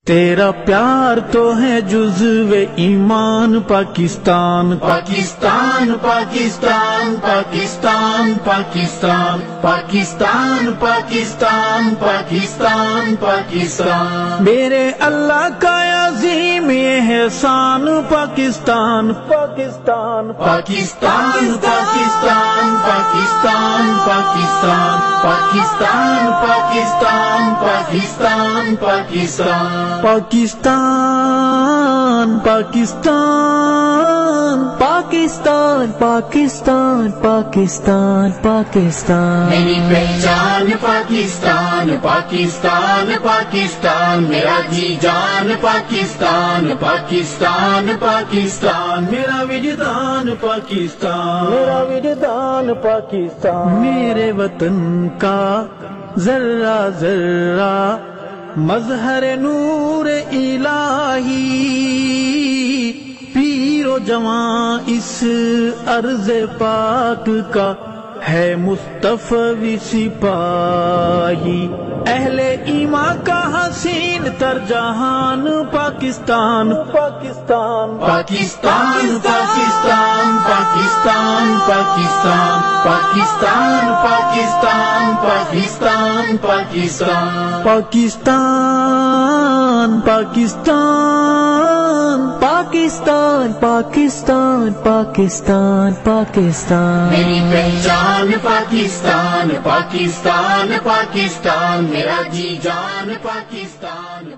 تیرا پیار تو ہے جزو ایمان پاکستان پاکستان پاکستان پاکستان پاکستان پاکستان پاکستان پاکستان پاکستان میرے اللہ کا عظیم احسان پاکستان پاکستان پاکستان پاکستان پاکستان پاکستان پاکستان پاکستان پاکستان پاکستان پاکستان پاکستان پاکستان پاکستان پاکستان پاکستان میری پہچان پاکستان پاکستان پاکستان میرا جی جان پاکستان پاکستان پاکستان میرا وجدان پاکستان میرا وجدان پاکستان میرے وطن کا ذرہ ذرہ مظہر نور الہی پیر و جوان اس ارض پاک کا ہے مصطفی سپاہی اہل ایمان کا حسین تر جہان پاکستان پاکستان پاکستان پاکستان پاکستان پاکستان پاکستان پاکستان پاکستان پاکستان پاکستان پاکستان پاکستان پاکستان پاکستان پاکستان میری پہچان پاکستان پاکستان پاکستان میرا جی جان پاکستان